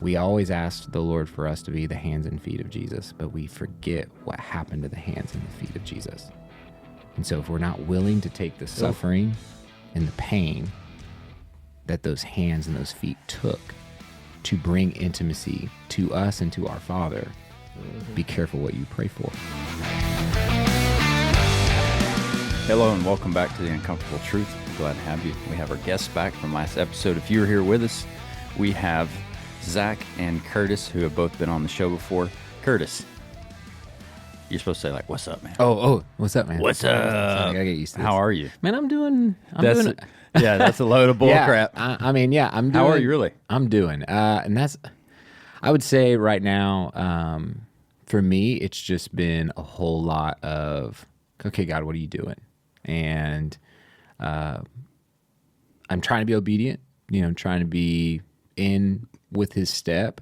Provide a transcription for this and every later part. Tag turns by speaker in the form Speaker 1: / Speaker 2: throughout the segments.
Speaker 1: we always ask the Lord for us to be the hands and feet of Jesus, but we forget what happened to the hands and the feet of Jesus. And so if we're not willing to take the suffering and the pain that those hands and those feet took to bring intimacy to us and to our Father, be careful what you pray for.
Speaker 2: Hello and welcome back to The Uncomfortable Truth. I'm glad to have you. We have our guests back from last episode. If you were here with us, we have Zach and Curtis, who have both been on the show before. Curtis, you're supposed to say like, "What's up, man?"
Speaker 1: Oh, what's up, man?
Speaker 2: What's up?
Speaker 1: I gotta get used to this.
Speaker 2: How are you?
Speaker 1: Man, I'm doing.
Speaker 2: Yeah, that's a load of bull crap.
Speaker 1: I'm doing.
Speaker 2: How are you really?
Speaker 1: I'm doing. And that's, I would say right now, for me, it's just been a whole lot of, okay, God, what are you doing? And I'm trying to be obedient, trying to be in with his step,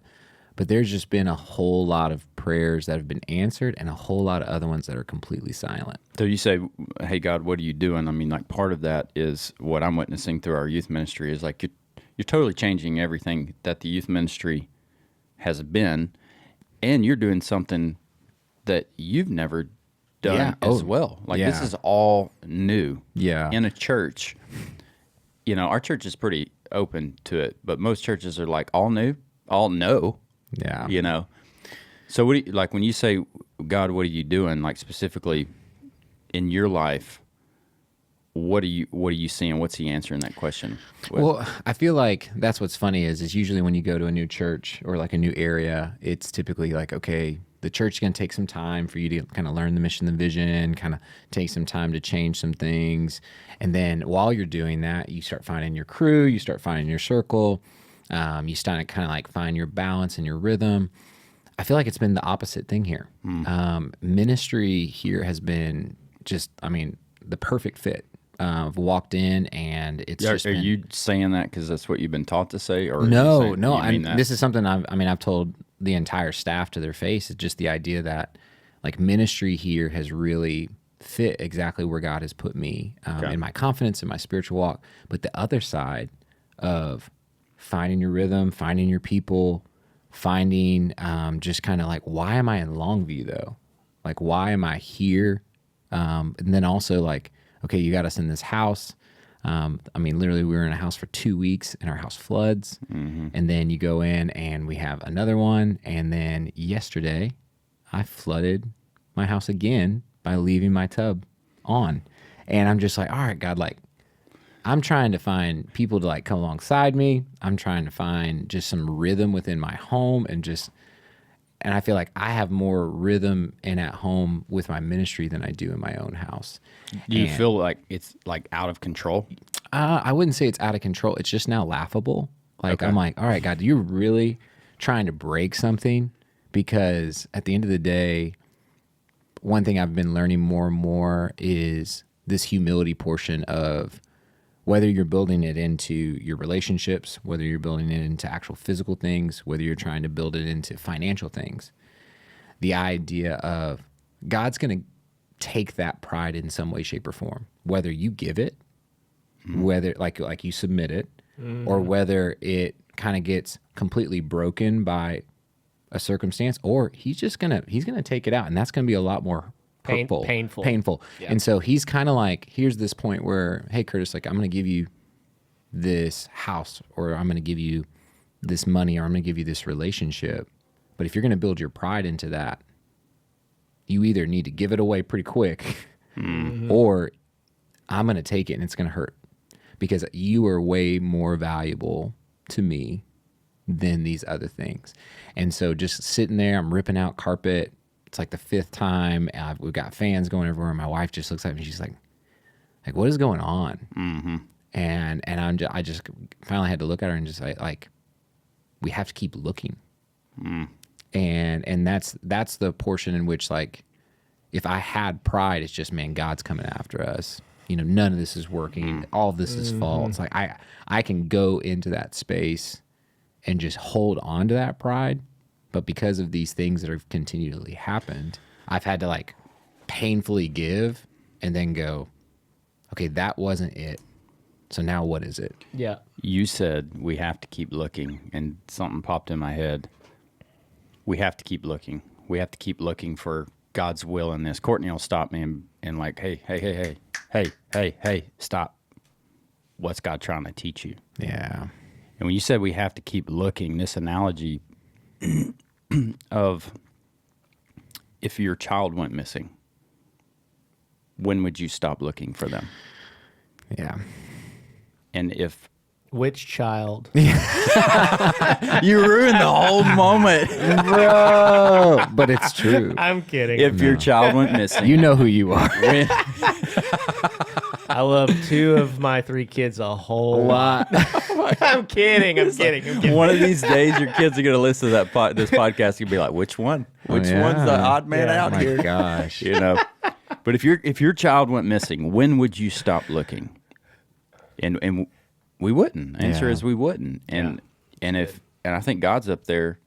Speaker 1: but there's just been a whole lot of prayers that have been answered and a whole lot of other ones that are completely silent.
Speaker 2: So you say, hey, God, what are you doing? I mean, like part of that is what I'm witnessing through our youth ministry is like you're totally changing everything that the youth ministry has been, and you're doing something that you've never done as well. Like this is all new.
Speaker 1: Yeah.
Speaker 2: In a church, our church is pretty open to it, but most churches are like all new, all no.
Speaker 1: Yeah.
Speaker 2: So what do you, like when you say, God, what are you doing? Like specifically in your life, what are you seeing? What's he answering that question with?
Speaker 1: Well, I feel like that's what's funny is usually when you go to a new church or like a new area, it's typically like, okay, the church is going to take some time for you to kind of learn the mission, the vision, kind of take some time to change some things. And then while you're doing that, you start finding your crew, you start finding your circle, you start to kind of like find your balance and your rhythm. I feel like it's been the opposite thing here. Ministry here has been just, the perfect fit. I've walked in and it's just been,
Speaker 2: you saying that because that's what you've been taught to say? Or
Speaker 1: No. This is something I've told the entire staff to their face. It's just the idea that like ministry here has really fit exactly where God has put me in my confidence, in my spiritual walk. But the other side of finding your rhythm, finding your people, finding just kind of like, why am I in Longview though? Like, why am I here? And then also like, okay, you got us in this house. Literally we were in a house for 2 weeks and our house floods. Mm-hmm. And then you go in and we have another one. And then yesterday I flooded my house again by leaving my tub on. And I'm just like, all right, God, like I'm trying to find people to like come alongside me. I'm trying to find just some rhythm within my home and I feel like I have more rhythm in at home with my ministry than I do in my own house.
Speaker 2: Do you feel like it's like out of control?
Speaker 1: I wouldn't say it's out of control. It's just now laughable. Like, okay. I'm like, all right, God, you're really trying to break something, because at the end of the day, one thing I've been learning more and more is this humility portion of whether you're building it into your relationships, whether you're building it into actual physical things, whether you're trying to build it into financial things, the idea of God's going to take that pride in some way, shape, or form, whether you give it, whether like you submit it, or whether it kind of gets completely broken by a circumstance, or he's going to take it out, and that's going to be a lot more painful. Yeah. And so he's kind of like, here's this point where, hey, Curtis, like I'm going to give you this house, or I'm going to give you this money, or I'm going to give you this relationship. But if you're going to build your pride into that, you either need to give it away pretty quick, or I'm going to take it and it's going to hurt, because you are way more valuable to me than these other things. And so just sitting there, I'm ripping out carpet. It's like the 5th time. We've got fans going everywhere. My wife just looks at me. She's like, what is going on? Mm-hmm. And I just finally had to look at her and just like, we have to keep looking. And that's the portion in which, like, if I had pride, it's just, man, God's coming after us. None of this is working. All of this is false. It's like I can go into that space and just hold on to that pride. But because of these things that have continually happened, I've had to like painfully give and then go, okay, that wasn't it. So now what is it?
Speaker 3: Yeah.
Speaker 2: You said we have to keep looking, and something popped in my head. We have to keep looking. We have to keep looking for God's will in this. Courtney will stop me and like, hey, stop. What's God trying to teach you?
Speaker 1: Yeah.
Speaker 2: And when you said we have to keep looking, this analogy of if your child went missing, when would you stop looking for them?
Speaker 1: Yeah.
Speaker 2: And if
Speaker 3: Which child?
Speaker 2: you ruined the whole moment.
Speaker 1: Bro. But it's true.
Speaker 3: I'm kidding.
Speaker 2: If your child went missing,
Speaker 1: You know who you are.
Speaker 2: when,
Speaker 3: I love 2 of my 3 kids a whole lot. I'm kidding. I'm kidding.
Speaker 2: one of these days your kids are going to listen to this podcast and be like, which one? Which
Speaker 1: yeah.
Speaker 2: one's the odd man
Speaker 3: Yeah.
Speaker 2: out
Speaker 1: Oh my
Speaker 2: here?
Speaker 1: gosh.
Speaker 2: You know. But if your child went missing, when would you stop looking? And we wouldn't. Answer
Speaker 1: Yeah.
Speaker 2: is we wouldn't. And I think God's up there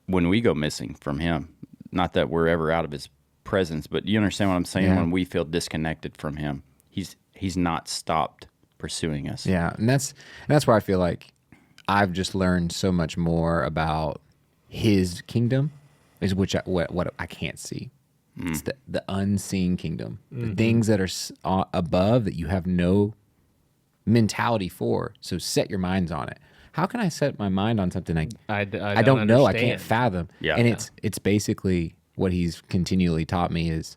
Speaker 2: when we go missing from him. Not that we're ever out of his presence, but you understand what I'm saying?
Speaker 1: Yeah.
Speaker 2: When we feel disconnected from him, he's not stopped pursuing us.
Speaker 1: Yeah, and that's where I feel like I've just learned so much more about his kingdom, is what I can't see. It's the unseen kingdom, the things that are above that you have no mentality for. So set your minds on it. How can I set my mind on something
Speaker 3: I
Speaker 1: don't know? I can't
Speaker 3: understand.
Speaker 1: fathom.
Speaker 2: Yeah.
Speaker 1: And it's basically what he's continually taught me is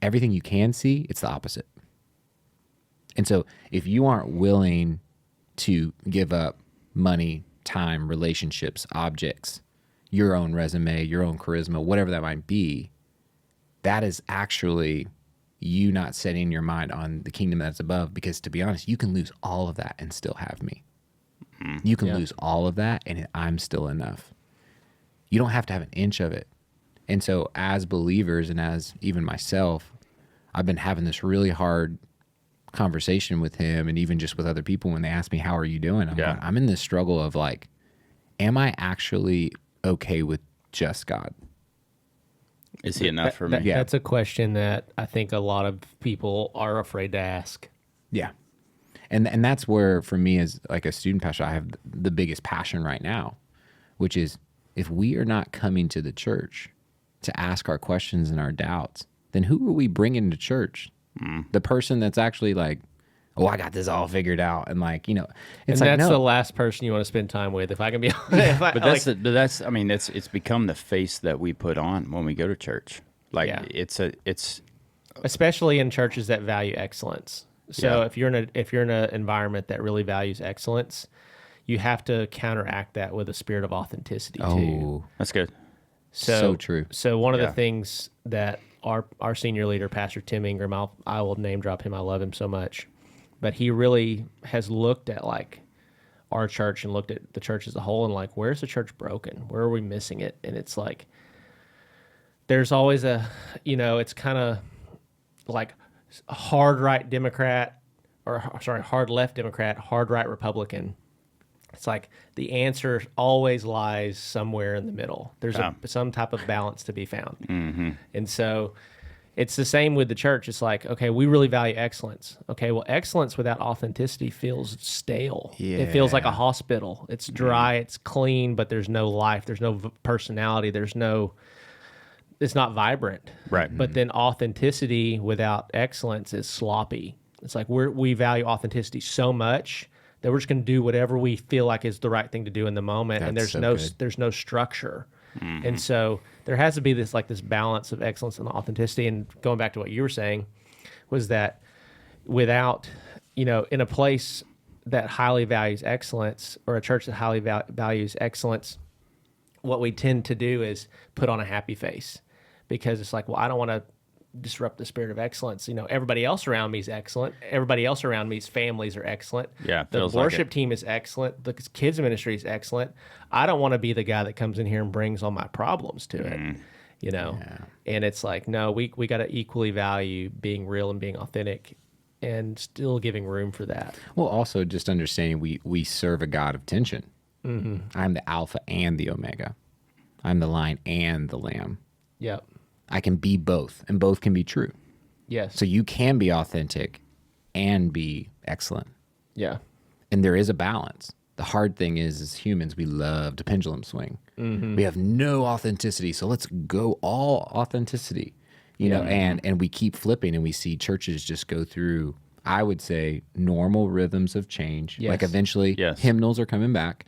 Speaker 1: everything you can see, it's the opposite. And so if you aren't willing to give up money, time, relationships, objects, your own resume, your own charisma, whatever that might be, that is actually you not setting your mind on the kingdom that's above. Because to be honest, you can lose all of that and still have me. You can lose all of that and I'm still enough. You don't have to have an inch of it. And so as believers and as even myself, I've been having this really hard conversation with him and even just with other people when they ask me, how are you doing? I'm in this struggle of like, am I actually okay with just God?
Speaker 2: Is he enough for me?
Speaker 1: Yeah.
Speaker 3: That's a question that I think a lot of people are afraid to ask.
Speaker 1: Yeah. And that's where, for me, as like a student pastor, I have the biggest passion right now, which is if we are not coming to the church to ask our questions and our doubts, then who are we bringing to church? The person that's actually like, oh, I got this all figured out. And like, you know, it's
Speaker 3: And
Speaker 1: like,
Speaker 3: that's
Speaker 1: no.
Speaker 3: the last person you want to spend time with, if I can be honest.
Speaker 2: But I mean, it's become the face that we put on when we go to church. Like
Speaker 3: Yeah.
Speaker 2: it's
Speaker 3: especially in churches that value excellence. So
Speaker 2: Yeah.
Speaker 3: if you're in an environment that really values excellence, you have to counteract that with a spirit of authenticity too.
Speaker 1: Oh,
Speaker 2: that's good.
Speaker 1: so true.
Speaker 3: So one of
Speaker 2: Yeah.
Speaker 3: the things that our senior leader, Pastor Tim Ingram, I will name drop him. I love him so much, but he really has looked at like our church and looked at the church as a whole and like, where's the church broken? Where are we missing it? And it's like, there's always it's kind of like hard right Democrat, hard left Democrat, hard right Republican. It's like the answer always lies somewhere in the middle. There's some type of balance to be found. Mm-hmm. And so it's the same with the church. It's like, okay, we really value excellence. Okay, well, excellence without authenticity feels stale. It feels like a hospital. It's dry, it's clean, but there's no life. There's no personality. It's not vibrant.
Speaker 2: Right.
Speaker 3: But then authenticity without excellence is sloppy. It's like we value authenticity so much that we're just going to do whatever we feel like is the right thing to do in the moment, and
Speaker 1: That's
Speaker 3: there's
Speaker 1: so good.
Speaker 3: there's no structure. And so there has to be this balance of excellence and authenticity. And going back to what you were saying, was that without, in a place that highly values excellence, or a church that highly values excellence, what we tend to do is put on a happy face, because it's like, well, I don't want to disrupt the spirit of excellence. Everybody else around me is excellent. Everybody else around me's families are excellent.
Speaker 2: Yeah,
Speaker 3: the
Speaker 2: feels like
Speaker 3: worship
Speaker 2: it.
Speaker 3: team is excellent. The kids ministry is excellent. I don't want to be the guy that comes in here and brings all my problems to it. And it's like, no, we got to equally value being real and being authentic, and still giving room for that.
Speaker 1: Well, also just understanding we serve a God of tension. Mm-hmm. I'm the Alpha and the Omega. I'm the lion and the lamb.
Speaker 3: Yep.
Speaker 1: I can be both, and both can be true.
Speaker 3: Yes.
Speaker 1: So you can be authentic and be excellent.
Speaker 3: Yeah.
Speaker 1: And there is a balance. The hard thing is, as humans, we love to pendulum swing. We have no authenticity, so let's go all authenticity, you know. And we keep flipping, and we see churches just go through, I would say, normal rhythms of change.
Speaker 3: Yes.
Speaker 1: Like eventually,
Speaker 2: Yes.
Speaker 1: hymnals are coming back.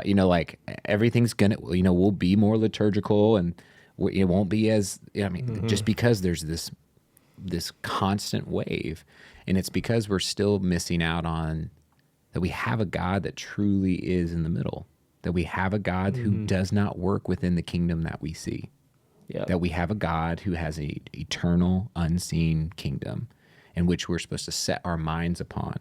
Speaker 1: You know, like everything's gonna, you know, we'll be more liturgical, and it won't be as, I mean, just because there's this constant wave, and it's because we're still missing out on that we have a God that truly is in the middle, that we have a God who does not work within the kingdom that we see, that we have a God who has a eternal, unseen kingdom in which we're supposed to set our minds upon.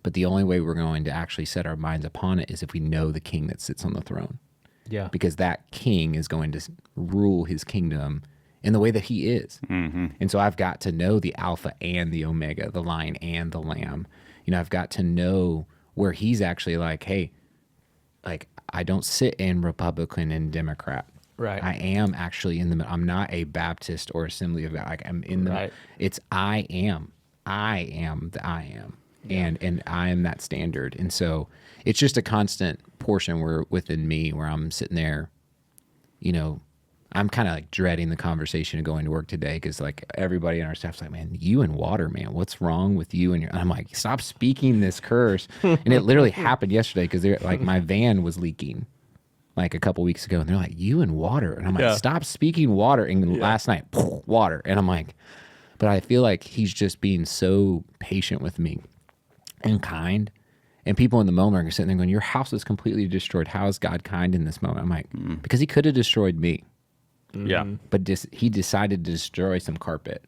Speaker 1: But the only way we're going to actually set our minds upon it is if we know the king that sits on the throne.
Speaker 3: Yeah.
Speaker 1: Because that king is going to rule his kingdom in the way that he is. And so I've got to know the Alpha and the Omega, the Lion and the Lamb. You know, I've got to know where he's actually like, hey, like, I don't sit in Republican and Democrat.
Speaker 3: Right.
Speaker 1: I am actually in the middle. I'm not a Baptist or Assembly of God. Like, I'm in the
Speaker 3: Right.
Speaker 1: It's I am the I am. And I am that standard. And so it's just a constant portion where within me where I'm sitting there, you know, I'm kind of like dreading the conversation of going to work today, because like everybody in our staff's like, man, you and water, man, what's wrong with you? And I'm like, stop speaking this curse. And it literally happened yesterday, because they're like, my van was leaking like a couple weeks ago, and they're like, you and water. And I'm like, stop speaking water. And last night, water. And I'm like, but I feel like he's just being so patient with me and kind. And people in the moment are sitting there going, your house is completely destroyed. How is God kind in this moment? I'm like, because he could have destroyed me.
Speaker 2: Yeah.
Speaker 1: But he decided to destroy some carpet.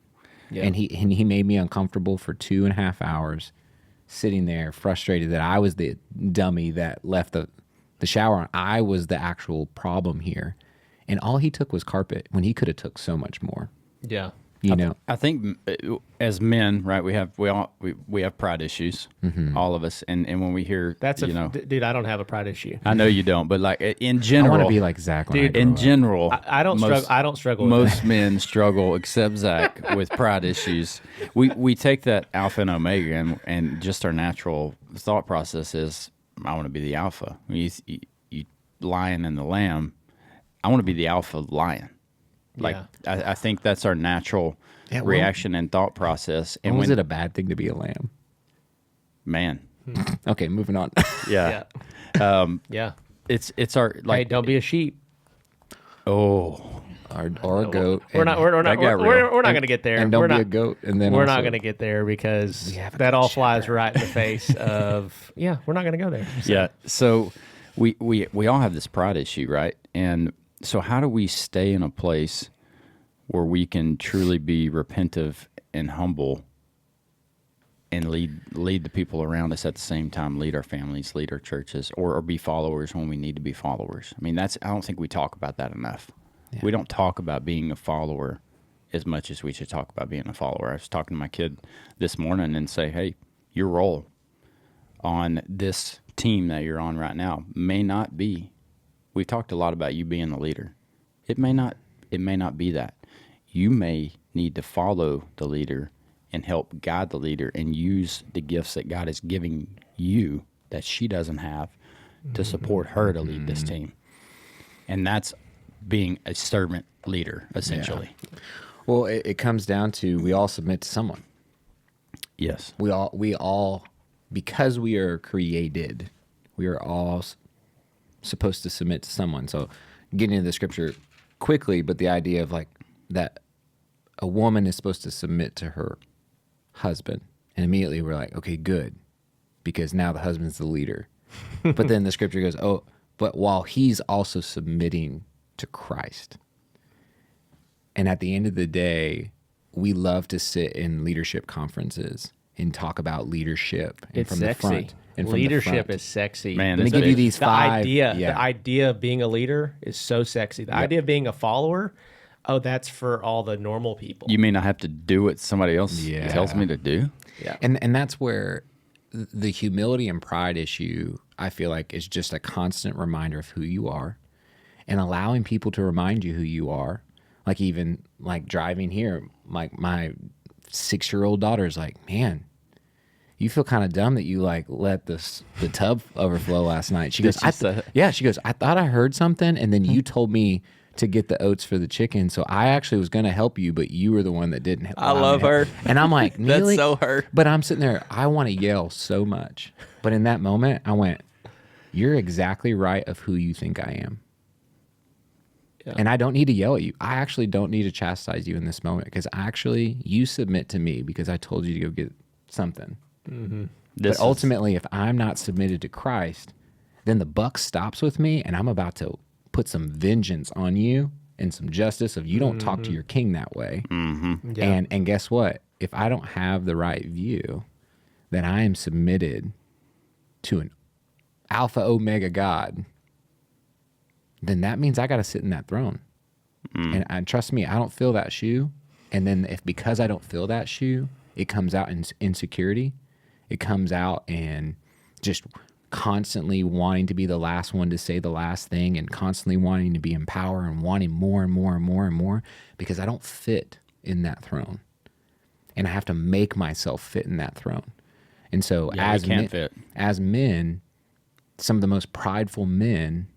Speaker 3: Yeah.
Speaker 1: And he made me uncomfortable for 2.5 hours, sitting there frustrated that I was the dummy that left the shower on. I was the actual problem here. And all he took was carpet when he could have took so much more.
Speaker 3: Yeah.
Speaker 1: You know?
Speaker 2: I think as men, right, we have pride issues, all of us, and when we hear
Speaker 3: That's
Speaker 2: you know,
Speaker 3: dude, I don't have a pride issue.
Speaker 2: I know you don't, but like in
Speaker 1: I
Speaker 2: general,
Speaker 1: want to be like Zach when
Speaker 3: Dude,
Speaker 1: I grow
Speaker 2: in
Speaker 1: up.
Speaker 2: general,
Speaker 3: I don't struggle. I don't struggle with
Speaker 2: most men struggle, except Zach, with pride issues. We take that alpha and omega, and just our natural thought process is, I want to be the alpha. You lion and the lamb. I want to be the alpha lion. Like I think that's our natural reaction and thought process. And
Speaker 1: And was it a bad thing to be a lamb?
Speaker 2: man,
Speaker 1: Okay, moving on.
Speaker 2: yeah,
Speaker 3: Yeah.
Speaker 2: it's our
Speaker 3: Hey,
Speaker 2: like
Speaker 3: don't be a sheep.
Speaker 2: oh.
Speaker 1: or a goat.
Speaker 3: We're not. We're not.
Speaker 2: that got
Speaker 3: We're
Speaker 2: real.
Speaker 3: not going to get there.
Speaker 1: And don't
Speaker 3: we're
Speaker 1: be
Speaker 3: not,
Speaker 1: a goat. And then
Speaker 3: We're
Speaker 1: also,
Speaker 3: not going to get there because
Speaker 1: We have a
Speaker 3: that
Speaker 1: good
Speaker 3: all flies
Speaker 1: shepherd.
Speaker 3: right in the face of. Yeah, we're not going to go there.
Speaker 2: Yeah. So we all have this pride issue, right? And so how do we stay in a place where we can truly be repentive and humble and lead the people around us at the same time, lead our families, lead our churches, or be followers when we need to be followers? I mean, I don't think we talk about that enough.
Speaker 1: Yeah.
Speaker 2: We don't talk about being a follower as much as we should talk about being a follower. I was talking to my kid this morning and say, hey, your role on this team that you're on right now may not be, we've talked a lot about you being the leader. It may not be that. You may need to follow the leader and help guide the leader and use the gifts that God is giving you that she doesn't have to support her to lead this team. And that's being a servant leader, essentially.
Speaker 1: Well, it comes down to, we all submit to someone.
Speaker 2: Yes.
Speaker 1: We all, because we are created, we are all supposed to submit to someone. So getting into the scripture quickly, but the idea of like that a woman is supposed to submit to her husband. And immediately we're like, okay, good. Because now the husband's the leader. But then the scripture goes, oh, but while he's also submitting to Christ. And at the end of the day, we love to sit in leadership conferences and talk about leadership and
Speaker 3: It's
Speaker 1: from
Speaker 3: sexy.
Speaker 1: the front. And from the
Speaker 3: Leadership
Speaker 1: front.
Speaker 3: is sexy.
Speaker 2: Man,
Speaker 1: Let me
Speaker 2: it's
Speaker 1: give you
Speaker 2: big.
Speaker 1: these
Speaker 3: The
Speaker 1: five.
Speaker 3: idea of being a leader is so sexy. The idea of being a follower, oh, that's for all the normal people.
Speaker 2: You mean I have to do what somebody else
Speaker 1: Yeah.
Speaker 2: tells me to do?
Speaker 3: Yeah.
Speaker 1: And that's where the humility and pride issue, I feel like, is just a constant reminder of who you are, and allowing people to remind you who you are. Like even like driving here, like my 6-year-old daughter's like, man, you feel kind of dumb that you like let the tub overflow last night. She goes,
Speaker 2: she say it?
Speaker 1: yeah, she goes, I thought I heard something. And then you told me to get the oats for the chicken. So I actually was going to help you, but you were the one that didn't help.
Speaker 2: I love her.
Speaker 1: And I'm like, really?
Speaker 2: That's so her.
Speaker 1: But I'm sitting there, I want to yell so much. But in that moment, I went, you're exactly right of who you think I am.
Speaker 3: Yeah.
Speaker 1: And I don't need to yell at you. I actually don't need to chastise you in this moment because actually you submit to me because I told you to go get something. But ultimately, if I'm not submitted to Christ, then the buck stops with me and I'm about to put some vengeance on you and some justice of you don't talk to your king that way.
Speaker 3: Yeah.
Speaker 1: And guess what? If I don't have the right view, then I am submitted to an Alpha Omega God, then that means I got to sit in that throne. And trust me, I don't feel that shoe. And then because I don't feel that shoe, it comes out in insecurity. It comes out in just constantly wanting to be the last one to say the last thing and constantly wanting to be in power and wanting more and more and more and more because I don't fit in that throne. And I have to make myself fit in that throne. And so as men, some of the most prideful men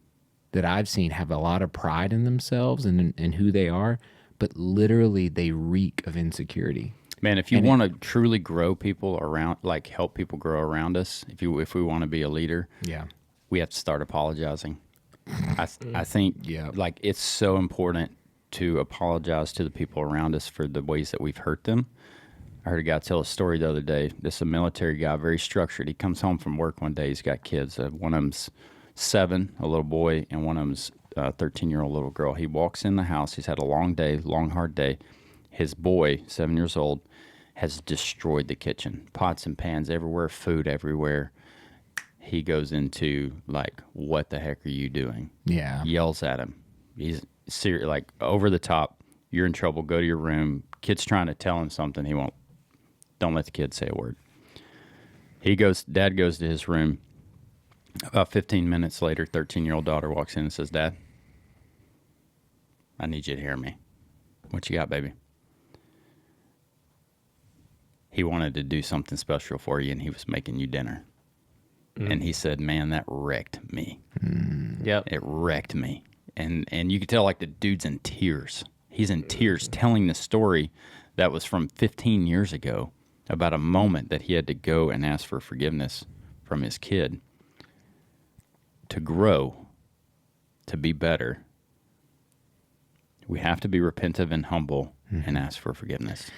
Speaker 1: that I've seen have a lot of pride in themselves and in who they are, but literally they reek of insecurity.
Speaker 2: Man, if you want to truly grow people around, like help people grow around us, if we want to be a leader, we have to start apologizing. I think like it's so important to apologize to the people around us for the ways that we've hurt them. I heard a guy tell a story the other day. This is a military guy, very structured. He comes home from work one day. He's got kids. One of them's 7, a little boy, and one of them's a 13-year-old little girl. He walks in the house. He's had a long day, long, hard day. His boy, 7 years old, has destroyed the kitchen. Pots and pans everywhere, food everywhere. He goes into, like, what the heck are you doing?
Speaker 1: Yeah.
Speaker 2: Yells at him. He's serious, like, over the top. You're in trouble. Go to your room. Kid's trying to tell him something. He won't. Don't let the kid say a word. Dad goes to his room. About 15 minutes later, 13-year-old daughter walks in and says, Dad, I need you to hear me. What you got, baby? He wanted to do something special for you, and he was making you dinner. And he said, man, that wrecked me.
Speaker 3: Yep.
Speaker 2: It wrecked me. And you could tell, like, the dude's in tears. He's in tears telling the story that was from 15 years ago about a moment that he had to go and ask for forgiveness from his kid. To grow, to be better, we have to be repentant and humble and ask for forgiveness.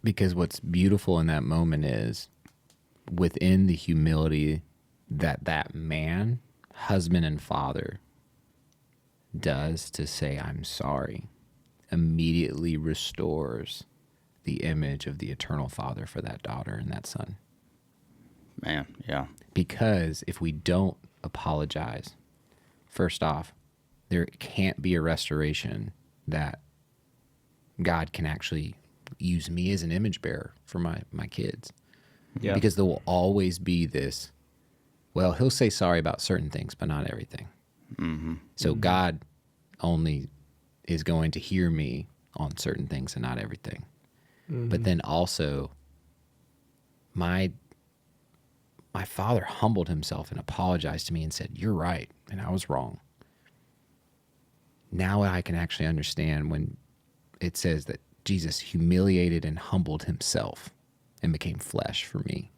Speaker 1: Because what's beautiful in that moment is within the humility that man, husband and father, does to say, I'm sorry, immediately restores the image of the eternal Father for that daughter and that son.
Speaker 2: Man, yeah.
Speaker 1: Because if we don't apologize, first off, there can't be a restoration that God can actually use me as an image bearer for my kids.
Speaker 3: Yeah.
Speaker 1: Because there will always be this, well, he'll say sorry about certain things, but not everything. So God only is going to hear me on certain things and not everything. But then also, my father humbled himself and apologized to me and said, you're right, and I was wrong. Now I can actually understand when it says that Jesus humiliated and humbled himself and became flesh for me.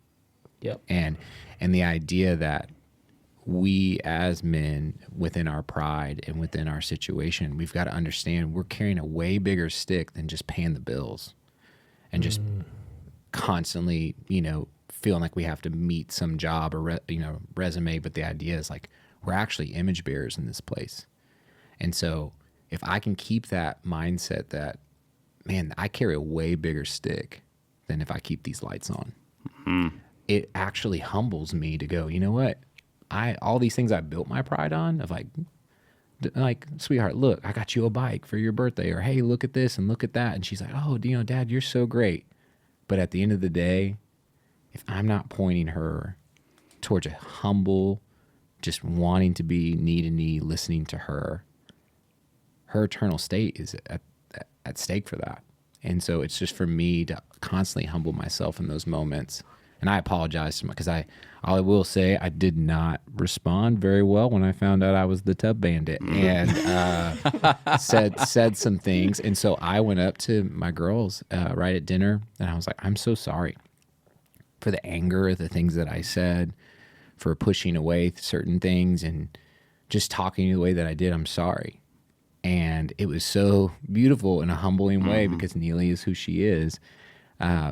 Speaker 3: Yep.
Speaker 1: And the idea that we as men, within our pride and within our situation, we've got to understand we're carrying a way bigger stick than just paying the bills and just constantly, feeling like we have to meet some job or resume. But the idea is like we're actually image bearers in this place. And so if I can keep that mindset that, man, I carry a way bigger stick than if I keep these lights on, it actually humbles me to go, you know what? All these things I built my pride on of like, sweetheart, look, I got you a bike for your birthday, or hey, look at this and look at that. And she's like, oh, Dad, you're so great. But at the end of the day, if I'm not pointing her towards a humble, just wanting to be knee to knee, listening to her eternal state is at stake for that. And so it's just for me to constantly humble myself in those moments And I apologized because I will say I did not respond very well when I found out I was the tub bandit, and said some things. And so I went up to my girls right at dinner, and I was like, I'm so sorry for the anger, the things that I said, for pushing away certain things and just talking the way that I did. I'm sorry. And it was so beautiful in a humbling way because Neely is who she is.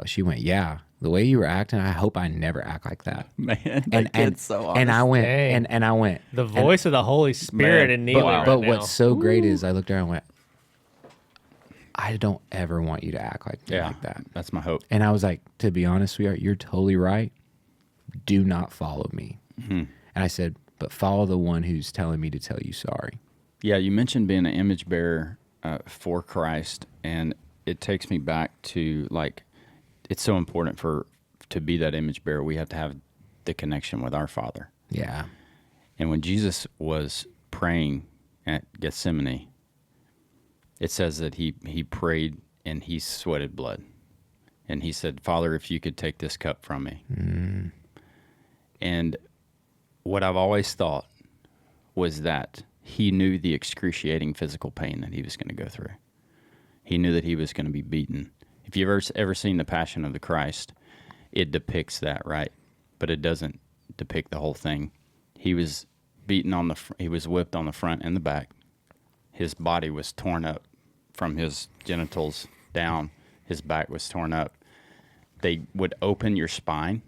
Speaker 1: She went, yeah, the way you were acting, I hope I never act like that.
Speaker 2: Man, that kid's so honest.
Speaker 1: And I went,
Speaker 3: Dang.
Speaker 1: and I went,
Speaker 3: The voice of the Holy Spirit
Speaker 2: Man,
Speaker 3: in Neely right
Speaker 1: but
Speaker 3: now.
Speaker 1: what's so great is I looked at her and went, I don't ever want you to act like that.
Speaker 2: That's my hope.
Speaker 1: And I was like, to be honest, sweetheart, you're totally right. Do not follow me. And I said, but follow the one who's telling me to tell you sorry.
Speaker 2: Yeah, you mentioned being an image bearer for Christ, and it takes me back to, like, it's so important to be that image bearer. We have to have the connection with our Father.
Speaker 1: Yeah.
Speaker 2: And when Jesus was praying at Gethsemane, it says that he prayed and he sweated blood. And he said, Father, if you could take this cup from me. And what I've always thought was that he knew the excruciating physical pain that he was going to go through. He knew that he was going to be beaten. If you've ever seen The Passion of the Christ, it depicts that, right? But it doesn't depict the whole thing. He was beaten he was whipped on the front and the back. His body was torn up from his genitals down. His back was torn up. They would open your spine,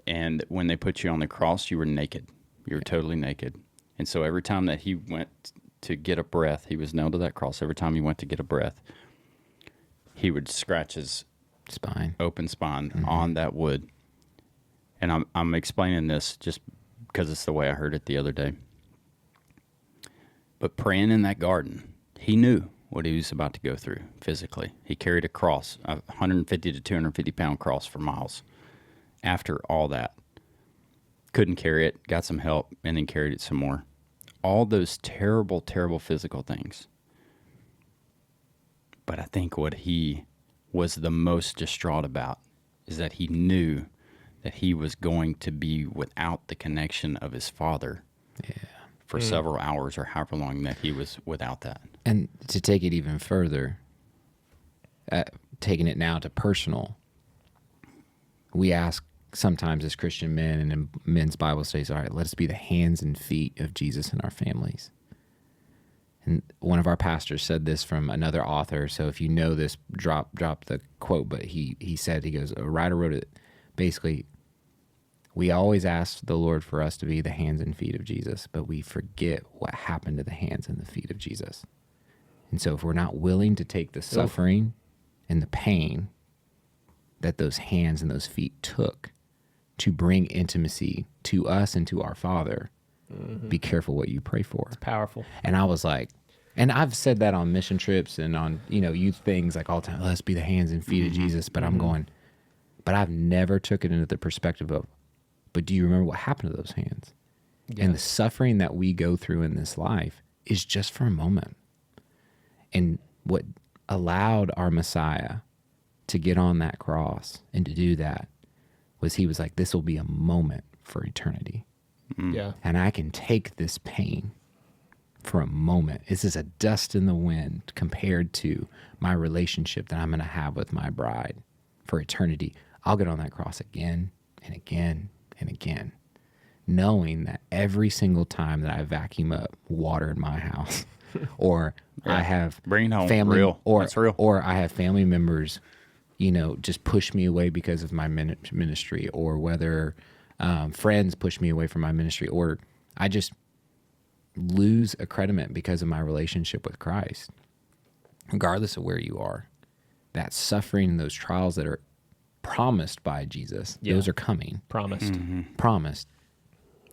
Speaker 2: and when they put you on the cross, you were naked. You were totally naked. And so every time that he went to get a breath, he was nailed to that cross. Every time he went to get a breath, he would scratch his open spine on that wood. And I'm explaining this just because it's the way I heard it the other day. But praying in that garden, he knew what he was about to go through physically. He carried a cross, a 150 to 250 pound cross for miles. After all that, couldn't carry it, got some help, and then carried it some more. All those terrible, terrible physical things. But I think what he was the most distraught about is that he knew that he was going to be without the connection of his Father for several hours or however long that he was without that.
Speaker 1: And to take it even further, taking it now to personal, we ask sometimes as Christian men and in men's Bible studies, all right, let us be the hands and feet of Jesus in our families. And one of our pastors said this from another author. So if you know this, drop the quote. But he goes, a writer wrote it, basically, we always ask the Lord for us to be the hands and feet of Jesus, but we forget what happened to the hands and the feet of Jesus. And so if we're not willing to take the suffering and the pain that those hands and those feet took to bring intimacy to us and to our Father, be careful what you pray for.
Speaker 3: It's powerful.
Speaker 1: And I was like, and I've said that on mission trips and on, youth things like all the time, let's be the hands and feet of Jesus. But I'm going, but I've never took it into the perspective of, but do you remember what happened to those hands? Yeah. And the suffering that we go through in this life is just for a moment. And what allowed our Messiah to get on that cross and to do that was he was like, this will be a moment for eternity.
Speaker 3: Yeah.
Speaker 1: And I can take this pain for a moment. This is a dust in the wind compared to my relationship that I'm going to have with my bride for eternity. I'll get on that cross again and again and again, knowing that every single time that I vacuum up water in my house or I have
Speaker 2: bring it home.
Speaker 1: family
Speaker 2: Real. That's real.
Speaker 1: or I have family members, just push me away because of my ministry, or whether friends push me away from my ministry, or I just lose accreditation because of my relationship with Christ. Regardless of where you are, that suffering and those trials that are promised by Jesus, those are coming.
Speaker 3: Promised.
Speaker 1: Promised.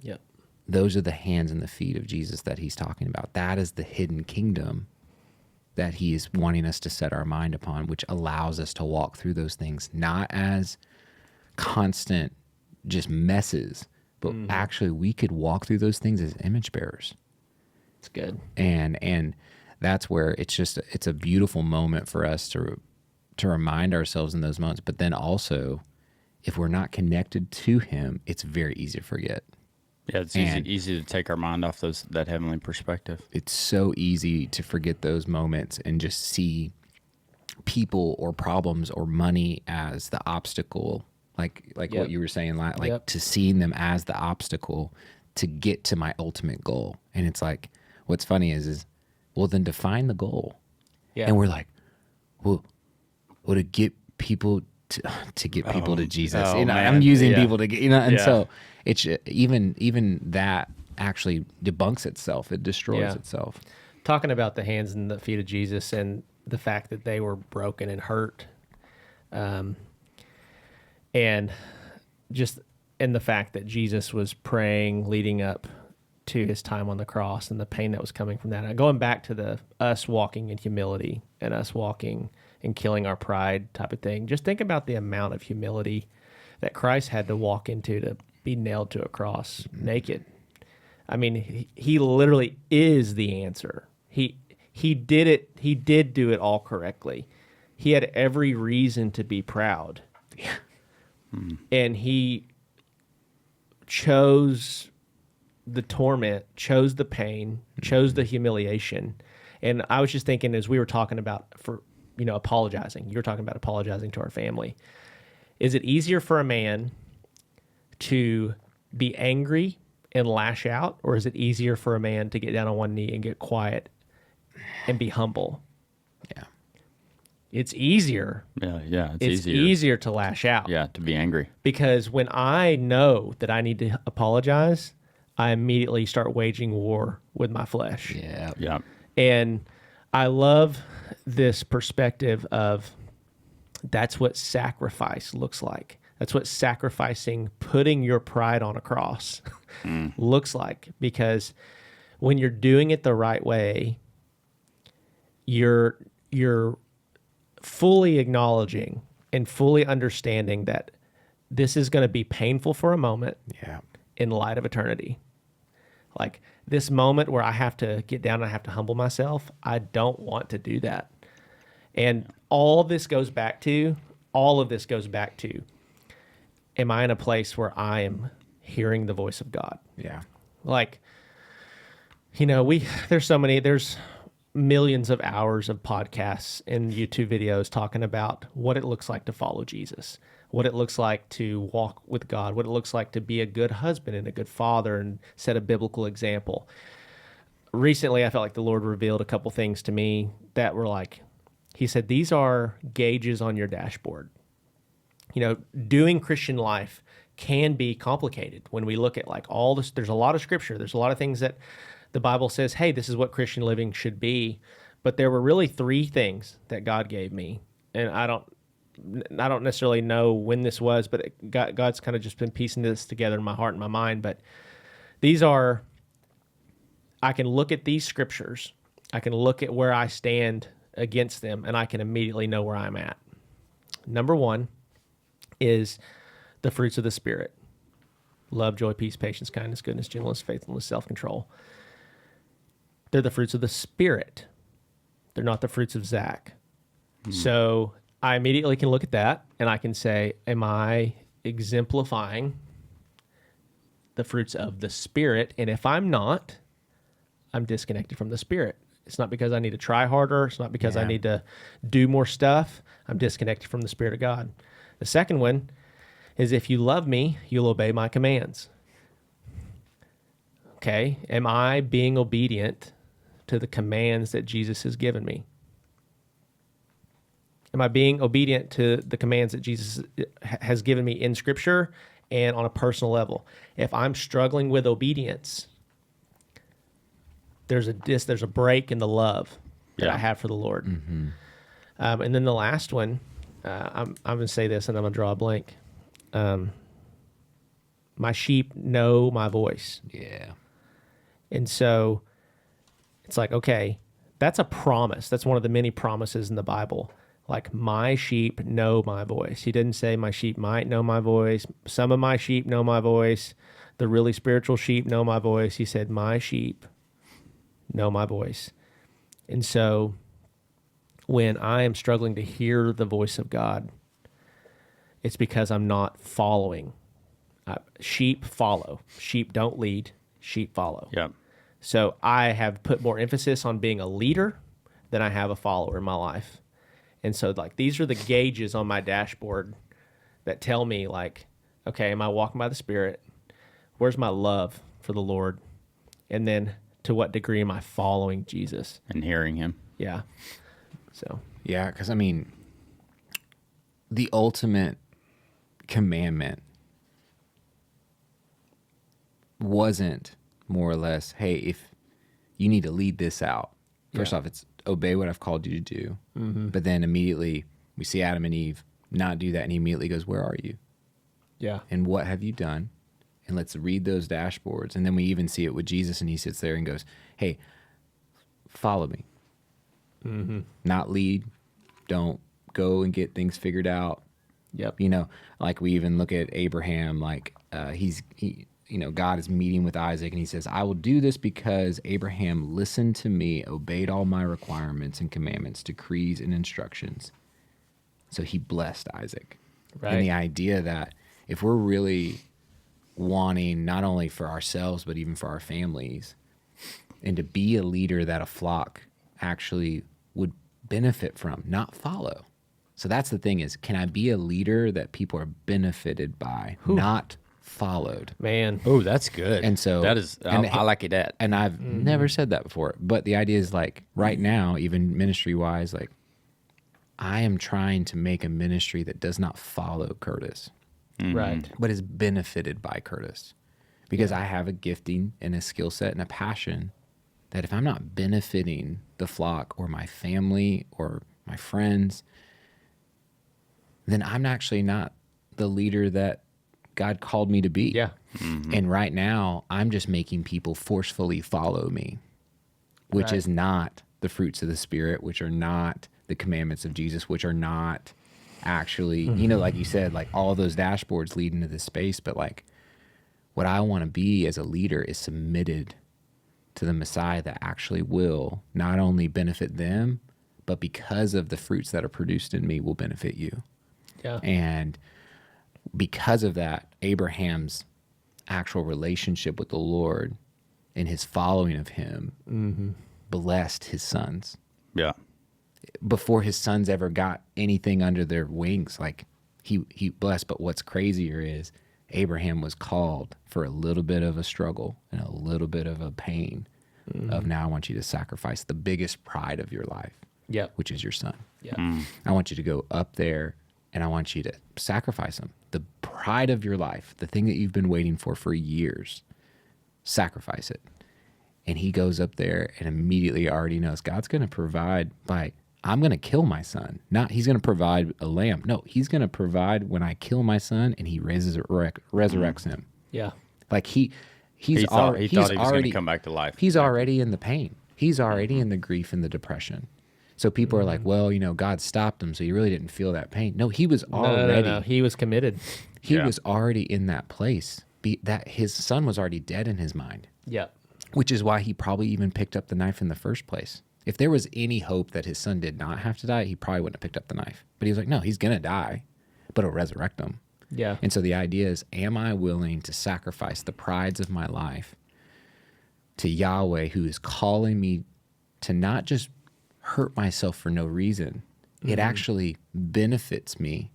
Speaker 3: Yep.
Speaker 1: Those are the hands and the feet of Jesus that he's talking about. That is the hidden kingdom that he is wanting us to set our mind upon, which allows us to walk through those things, not as constant just messes, but actually we could walk through those things as image bearers.
Speaker 3: It's good.
Speaker 1: And that's where it's a beautiful moment for us to remind ourselves in those moments. But then also if we're not connected to him, it's very easy to forget.
Speaker 2: Yeah, it's
Speaker 1: And
Speaker 2: easy to take our mind off that heavenly perspective.
Speaker 1: it's so easy to forget those moments and just see people or problems or money as the obstacle, like
Speaker 3: Yep.
Speaker 1: what you were saying, like
Speaker 3: Yep.
Speaker 1: to seeing them as the obstacle to get to my ultimate goal. And it's like, what's funny is well, then define the goal.
Speaker 3: Yeah.
Speaker 1: And we're like, well, to get people to get people to Jesus.
Speaker 2: oh,
Speaker 1: You know,
Speaker 2: man.
Speaker 1: I'm using
Speaker 2: Yeah.
Speaker 1: people to get, you know, and
Speaker 2: Yeah.
Speaker 1: so it's even that actually debunks itself. It destroys
Speaker 3: Yeah.
Speaker 1: itself.
Speaker 3: Talking about the hands and the feet of Jesus and the fact that they were broken and hurt, and just and the fact that Jesus was praying leading up to his time on the cross and the pain that was coming from that. And going back to us walking in humility and us walking and killing our pride type of thing. Just think about the amount of humility that Christ had to walk into to be nailed to a cross naked. I mean, he literally is the answer. He did it. He did do it all correctly. He had every reason to be proud. And he chose the torment, chose the pain, chose the humiliation. And I was just thinking, as we were talking about apologizing, you were talking about apologizing to our family. Is it easier for a man to be angry and lash out, or is it easier for a man to get down on one knee and get quiet and be humble?
Speaker 1: Yeah.
Speaker 3: It's easier.
Speaker 2: Yeah,
Speaker 3: It's easier to lash out.
Speaker 2: Yeah, to be angry.
Speaker 3: Because when I know that I need to apologize, I immediately start waging war with my flesh.
Speaker 1: Yeah.
Speaker 2: Yeah.
Speaker 3: And I love this perspective of that's what sacrifice looks like. That's what sacrificing, putting your pride on a cross looks like. Because when you're doing it the right way, you're fully acknowledging and fully understanding that this is going to be painful for a moment
Speaker 1: Yeah.
Speaker 3: in light of eternity. Like this moment where I have to get down and I have to humble myself, I don't want to do that. And all of this goes back to, am I in a place where I am hearing the voice of God?
Speaker 1: Yeah.
Speaker 3: Like, there's millions of hours of podcasts and YouTube videos talking about what it looks like to follow Jesus, what it looks like to walk with God, what it looks like to be a good husband and a good father and set a biblical example. Recently, I felt like the Lord revealed a couple things to me that were like, he said, these are gauges on your dashboard. Doing Christian life can be complicated when we look at like all this. There's a lot of scripture. There's a lot of things that the Bible says, hey, this is what Christian living should be. But there were really 3 things that God gave me. And I don't necessarily know when this was, but God's kind of just been piecing this together in my heart and my mind. But I can look at these scriptures. I can look at where I stand against them, and I can immediately know where I'm at. Number 1 is the fruits of the Spirit: love, joy, peace, patience, kindness, goodness, gentleness, faithfulness, self-control. They're the fruits of the Spirit. They're not the fruits of Zach. So I immediately can look at that and I can say, am I exemplifying the fruits of the Spirit? And if I'm not, I'm disconnected from the Spirit. It's not because I need to try harder. It's not because I need to do more stuff. I'm disconnected from the Spirit of God. The second one is, if you love me, you'll obey my commands. Okay, am I being obedient to the commands that Jesus has given me? Am I being obedient to the commands that Jesus has given me in Scripture and on a personal level? If I'm struggling with obedience, there's a break in the love that I have for the Lord. Mm-hmm. And then the last one, I'm going to say this and I'm going to draw a blank. My sheep know my voice.
Speaker 1: Yeah.
Speaker 3: And so it's like, okay, that's a promise. That's one of the many promises in the Bible. Like, my sheep know my voice. He didn't say my sheep might know my voice. Some of my sheep know my voice. The really spiritual sheep know my voice. He said, my sheep know my voice. And so when I am struggling to hear the voice of God, it's because I'm not following. Sheep follow. Sheep don't lead. Sheep follow.
Speaker 2: Yeah.
Speaker 3: So I have put more emphasis on being a leader than I have a follower in my life. And so like these are the gauges on my dashboard that tell me like, okay, am I walking by the Spirit? Where's my love for the Lord? And then to what degree am I following Jesus?
Speaker 2: And hearing him.
Speaker 3: Yeah. So.
Speaker 1: Yeah, because I mean, the ultimate commandment wasn't more or less, hey, if you need to lead this out, first off, it's obey what I've called you to do. Mm-hmm. But then immediately we see Adam and Eve not do that, and he immediately goes, where are you?
Speaker 3: Yeah.
Speaker 1: And what have you done? And let's read those dashboards. And then we even see it with Jesus, and he sits there and goes, hey, follow me. Mm-hmm. Not lead. Don't go and get things figured out.
Speaker 3: Yep.
Speaker 1: You know, like we even look at Abraham, like God is meeting with Isaac, and he says, I will do this because Abraham listened to me, obeyed all my requirements and commandments, decrees and instructions. So he blessed Isaac.
Speaker 3: Right.
Speaker 1: And the idea that if we're really wanting, not only for ourselves, but even for our families, and to be a leader that a flock actually would benefit from, not follow. So that's the thing is, can I be a leader that people are benefited by, not followed?
Speaker 3: Man.
Speaker 2: Oh, that's good.
Speaker 1: And so
Speaker 2: that is, I like it.
Speaker 1: And I've never said that before, but the idea is like right now, even ministry wise, like I am trying to make a ministry that does not follow Curtis,
Speaker 3: Right.
Speaker 1: but is benefited by Curtis, because I have a gifting and a skill set and a passion that if I'm not benefiting the flock or my family or my friends, then I'm actually not the leader that God called me to be.
Speaker 3: Yeah.
Speaker 1: And right now, I'm just making people forcefully follow me, which
Speaker 3: Right.
Speaker 1: is not the fruits of the Spirit, which are not the commandments of Jesus, which are not actually, like you said, like all those dashboards lead into this space. But like what I want to be as a leader is submitted to the Messiah that actually will not only benefit them, but because of the fruits that are produced in me will benefit you.
Speaker 3: Yeah.
Speaker 1: And because of that, Abraham's actual relationship with the Lord and his following of him blessed his sons.
Speaker 2: Yeah.
Speaker 1: Before his sons ever got anything under their wings, like he blessed. But what's crazier is Abraham was called for a little bit of a struggle and a little bit of a pain of, now I want you to sacrifice the biggest pride of your life,
Speaker 3: Yep.
Speaker 1: which is your son.
Speaker 3: Yeah.
Speaker 1: I want you to go up there and I want you to sacrifice him. The pride of your life, the thing that you've been waiting for years, sacrifice it. And he goes up there and immediately already knows God's going to provide by, I'm going to kill my son. Not he's going to provide a lamb. No, he's going to provide when I kill my son, and he resurrects him.
Speaker 3: Yeah.
Speaker 1: Like he
Speaker 2: thought he was going to
Speaker 1: already
Speaker 2: come back to life.
Speaker 1: He's already in the pain. He's already in the grief and the depression. So people are like, well, God stopped him, so he really didn't feel that pain. No, he was already.
Speaker 3: No. He was committed.
Speaker 1: He was already in that place. That his son was already dead in his mind.
Speaker 3: Yep.
Speaker 1: Which is why he probably even picked up the knife in the first place. If there was any hope that his son did not have to die, he probably wouldn't have picked up the knife. But he was like, no, he's going to die, but he'll resurrect him.
Speaker 3: Yeah.
Speaker 1: And so the idea is, am I willing to sacrifice the prides of my life to Yahweh, who is calling me to not just hurt myself for no reason? It actually benefits me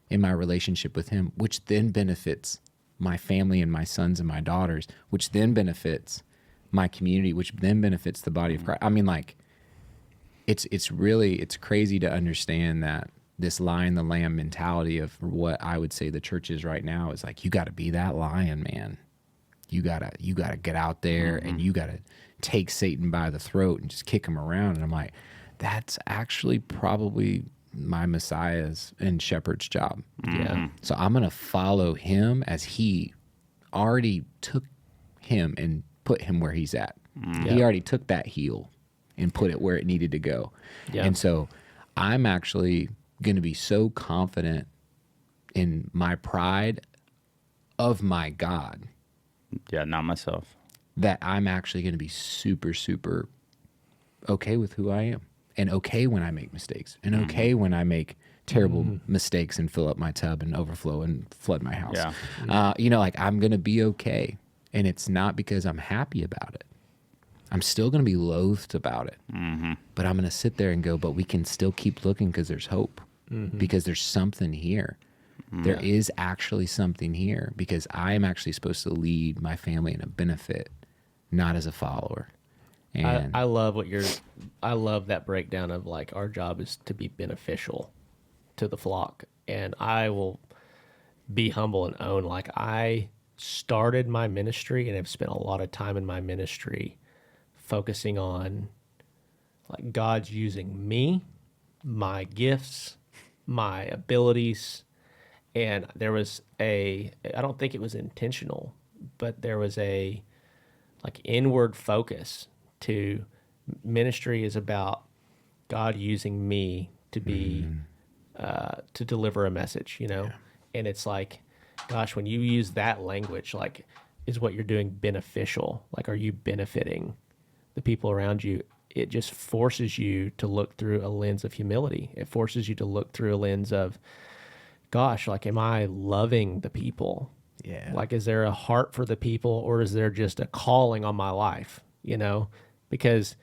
Speaker 1: in my relationship with him, which then benefits my family and my sons and my daughters, which then benefits my community, which then benefits the body of Christ. I mean, like, it's crazy to understand that this lion the lamb mentality of what I would say the church is right now is like, you got to be that lion, man. You gotta get out there and you gotta take Satan by the throat and just kick him around. And I'm like, that's actually probably my Messiah's and shepherd's job.
Speaker 3: Yeah.
Speaker 1: So I'm gonna follow him as he already took him and put him where he's at. He already took that heel and put it where it needed to go.
Speaker 3: Yeah.
Speaker 1: And so I'm actually going to be so confident in my pride of my God.
Speaker 2: Yeah, not myself.
Speaker 1: That I'm actually going to be super, super okay with who I am, and okay when I make mistakes, and okay when I make terrible mistakes and fill up my tub and overflow and flood my house.
Speaker 2: Yeah.
Speaker 1: Like I'm going to be okay. And it's not because I'm happy about it. I'm still going to be loathed about it. But I'm going to sit there and go, but we can still keep looking because there's hope. Because there's something here. There is actually something here because I am actually supposed to lead my family in a benefit, not as a follower. And
Speaker 3: I love I love that breakdown of like our job is to be beneficial to the flock. And I will be humble and own, like I started my ministry and have spent a lot of time in my ministry focusing on like God's using me, my gifts, my abilities. And there was I don't think it was intentional, but there was a like inward focus to ministry is about God using me to be, to deliver a message, you know? Yeah. And it's like, gosh, when you use that language, like, is what you're doing beneficial? Like, are you benefiting the people around you? It just forces you to look through a lens of humility. It forces you to look through a lens of, gosh, like, am I loving the people?
Speaker 1: Yeah.
Speaker 3: Like, is there a heart for the people, or is there just a calling on my life, you know? Because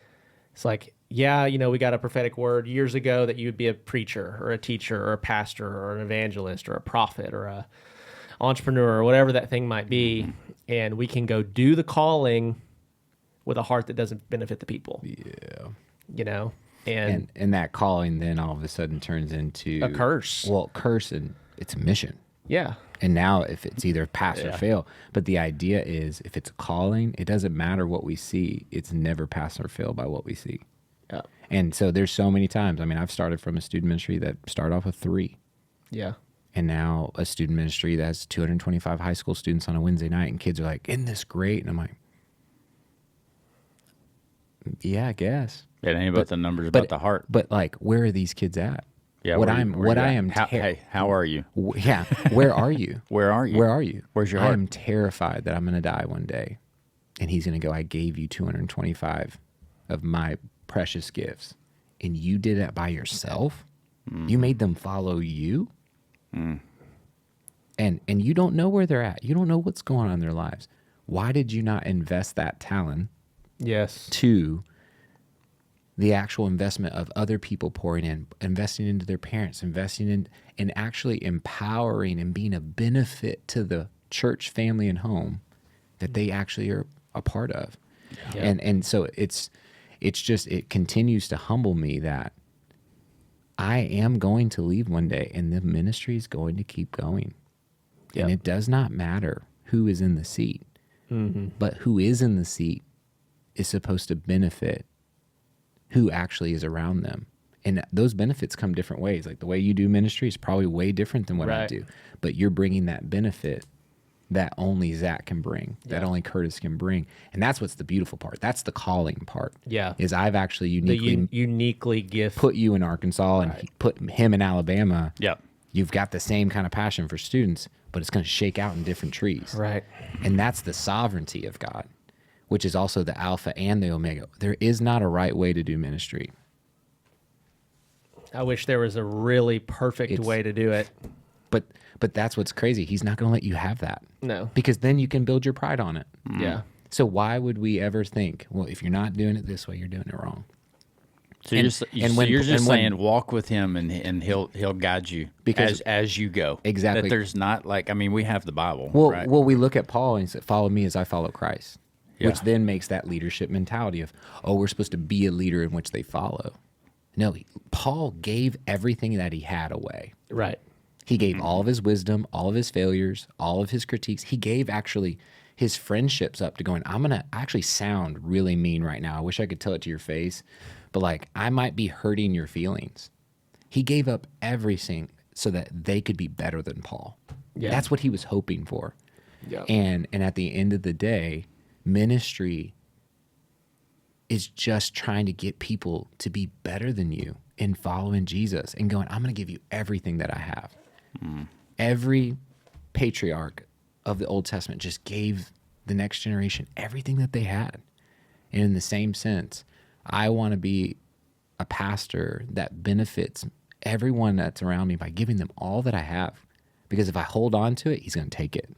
Speaker 3: it's like, yeah, you know, we got a prophetic word years ago that you would be a preacher or a teacher or a pastor or an evangelist or a prophet or a entrepreneur or whatever that thing might be. And we can go do the calling with a heart that doesn't benefit the people.
Speaker 1: Yeah.
Speaker 3: You know? And
Speaker 1: that calling then all of a sudden turns into
Speaker 3: a curse.
Speaker 1: Well, curse, and it's a mission.
Speaker 3: Yeah.
Speaker 1: And now if it's either pass or fail, but the idea is if it's a calling, it doesn't matter what we see. It's never pass or fail by what we see.
Speaker 3: Yeah.
Speaker 1: And so there's so many times, I mean, I've started from a student ministry that started off with 3.
Speaker 3: Yeah.
Speaker 1: And now a student ministry that has 225 high school students on a Wednesday night, and kids are like, isn't this great? And I'm like, yeah, I guess.
Speaker 2: It ain't about the numbers, about the heart.
Speaker 1: But like, where are these kids at?
Speaker 2: Yeah. Hey, how are you?
Speaker 1: Yeah. Where are you?
Speaker 2: Where are you?
Speaker 1: Where are you?
Speaker 2: Where's your
Speaker 1: I
Speaker 2: heart?
Speaker 1: am terrified that I'm going to die one day, and he's going to go, I gave you 225 of my precious gifts, and you did it by yourself. You made them follow you. And you don't know where they're at. You don't know what's going on in their lives. Why did you not invest that talent to the actual investment of other people pouring in, investing into their parents, investing in, and actually empowering and being a benefit to the church, family, and home that they actually are a part of? Yeah. And so it's just, it continues to humble me that I am going to leave one day, and the ministry is going to keep going. Yep. And it does not matter who is in the seat, but who is in the seat is supposed to benefit who actually is around them. And those benefits come different ways. Like the way you do ministry is probably way different than what I do, but you're bringing that benefit that only Zach can bring, that only Curtis can bring. And that's what's the beautiful part. That's the calling part.
Speaker 3: Yeah.
Speaker 1: Is I've actually uniquely
Speaker 3: gift
Speaker 1: put you in Arkansas and put him in Alabama.
Speaker 2: Yep.
Speaker 1: You've got the same kind of passion for students, but it's going to shake out in different trees.
Speaker 3: Right.
Speaker 1: And that's the sovereignty of God, which is also the Alpha and the Omega. There is not a right way to do ministry.
Speaker 3: I wish there was a really perfect way to do it.
Speaker 1: But that's what's crazy. He's not going to let you have that.
Speaker 3: No.
Speaker 1: Because then you can build your pride on it.
Speaker 3: Yeah.
Speaker 1: So why would we ever think, well, if you're not doing it this way, you're doing it wrong?
Speaker 2: So you're just saying walk with him and he'll guide you as you go.
Speaker 1: Exactly.
Speaker 2: That there's not like, I mean, we have the Bible.
Speaker 1: Well,
Speaker 2: right?
Speaker 1: well, we look at Paul and he said, follow me as I follow Christ, which then makes that leadership mentality of, oh, we're supposed to be a leader in which they follow. No, Paul gave everything that he had away.
Speaker 3: Right.
Speaker 1: He gave all of his wisdom, all of his failures, all of his critiques. He gave actually his friendships up to going, I'm going to actually sound really mean right now. I wish I could tell it to your face, but like I might be hurting your feelings. He gave up everything so that they could be better than Paul. Yeah. That's what he was hoping for. Yeah. And at the end of the day, ministry is just trying to get people to be better than you in following Jesus and going, I'm going to give you everything that I have. Every patriarch of the Old Testament just gave the next generation everything that they had. And in the same sense, I want to be a pastor that benefits everyone that's around me by giving them all that I have. Because if I hold on to it, he's going to take it.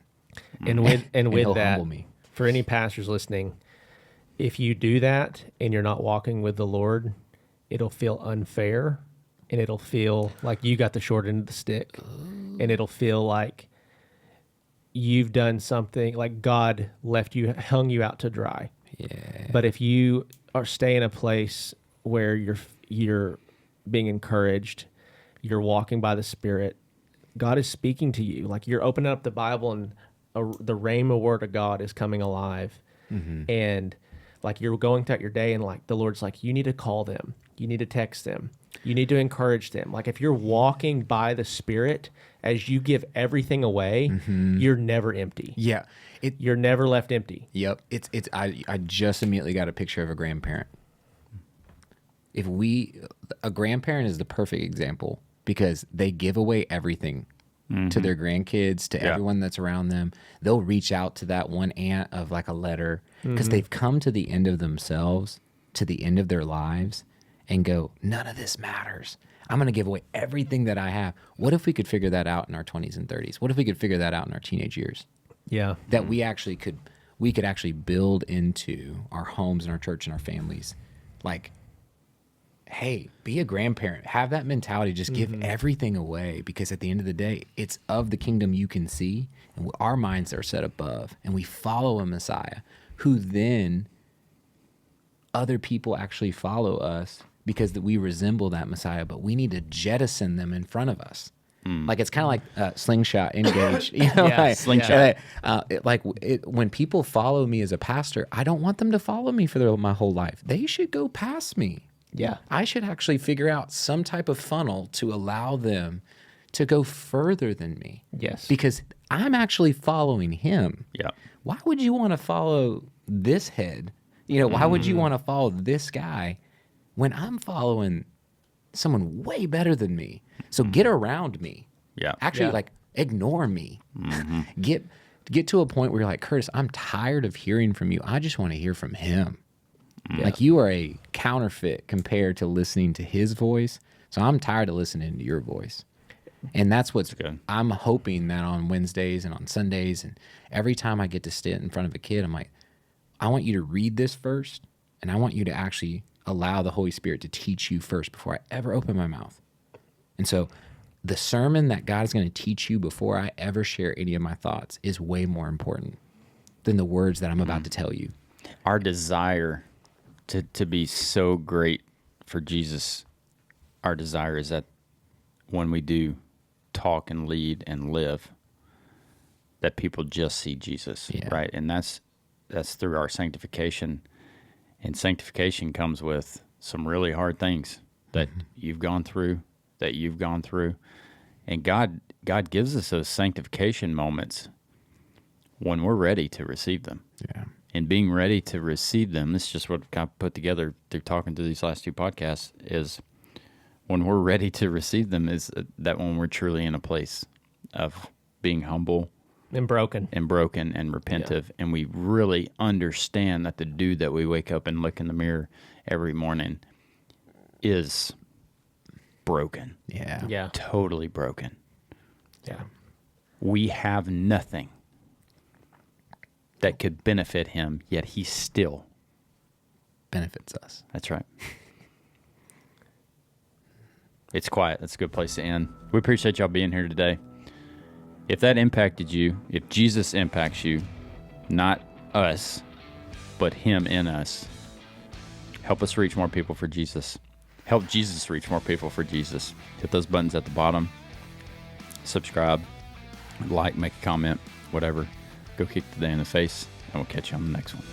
Speaker 3: And with
Speaker 1: he'll
Speaker 3: that,
Speaker 1: humble me.
Speaker 3: for any pastors listening, if you do that and you're not walking with the Lord, it'll feel unfair, and it'll feel like you got the short end of the stick, and it'll feel like you've done something, like God hung you out to dry.
Speaker 1: Yeah.
Speaker 3: But if you stay in a place where you're being encouraged, you're walking by the Spirit, God is speaking to you. Like you're opening up the Bible, and the rhema word of God is coming alive. And like you're going throughout your day, and like the Lord's like, you need to call them, you need to text them, you need to encourage them. Like if you're walking by the Spirit as you give everything away, you're never empty.
Speaker 1: Yeah.
Speaker 3: You're never left empty.
Speaker 1: Yep. I just immediately got a picture of a grandparent. A grandparent is the perfect example because they give away everything to their grandkids, to everyone that's around them. They'll reach out to that one aunt of like a letter because they've come to the end of themselves, to the end of their lives, and go, none of this matters. I'm going to give away everything that I have. What if we could figure that out in our 20s and 30s? What if we could figure that out in our teenage years?
Speaker 3: Yeah.
Speaker 1: That we could actually build into our homes and our church and our families. Like, hey, be a grandparent. Have that mentality. Just give everything away, because at the end of the day, it's of the kingdom you can see, and our minds are set above, and we follow a Messiah who then other people actually follow us because we resemble that Messiah, but we need to jettison them in front of us. Like it's kind of like slingshot, engage. You know,
Speaker 3: Yeah,
Speaker 1: like,
Speaker 3: slingshot.
Speaker 1: When people follow me as a pastor, I don't want them to follow me for my whole life. They should go past me.
Speaker 3: Yeah.
Speaker 1: I should actually figure out some type of funnel to allow them to go further than me.
Speaker 3: Yes.
Speaker 1: Because I'm actually following him.
Speaker 2: Yeah.
Speaker 1: Why would you want to follow this head? You know, why would you want to follow this guy when I'm following someone way better than me? So get around me.
Speaker 2: Yeah.
Speaker 1: Actually, like, ignore me. Get to a point where you're like, Curtis, I'm tired of hearing from you. I just want to hear from him. Like, you are a counterfeit compared to listening to his voice. So I'm tired of listening to your voice. And that's what's
Speaker 2: good.
Speaker 1: I'm hoping that on Wednesdays and on Sundays and every time I get to sit in front of a kid, I'm like, I want you to read this first, and I want you to actually allow the Holy Spirit to teach you first before I ever open my mouth. And so the sermon that God is going to teach you before I ever share any of my thoughts is way more important than the words that I'm about to tell you.
Speaker 2: Our desire to be so great for Jesus, our desire is that when we do talk and lead and live, that people just see Jesus, right? And that's through our sanctification. And sanctification comes with some really hard things that you've gone through, And God gives us those sanctification moments when we're ready to receive them.
Speaker 1: Yeah.
Speaker 2: And being ready to receive them, this is just what I've put together through talking to these last two podcasts, is when we're ready to receive them is that when we're truly in a place of being humble
Speaker 3: And broken.
Speaker 2: and repentive, and we really understand that the dude that we wake up and look in the mirror every morning is broken.
Speaker 1: Yeah.
Speaker 3: Yeah.
Speaker 2: Totally broken.
Speaker 3: Yeah.
Speaker 2: We have nothing that could benefit him, yet he still
Speaker 1: Benefits us.
Speaker 2: That's right. It's quiet. That's a good place to end. We appreciate y'all being here today. If that impacted you, if Jesus impacts you, not us, but him in us, help us reach more people for Jesus. Help Jesus reach more people for Jesus. Hit those buttons at the bottom. Subscribe, like, make a comment, whatever. Go kick the day in the face, and we'll catch you on the next one.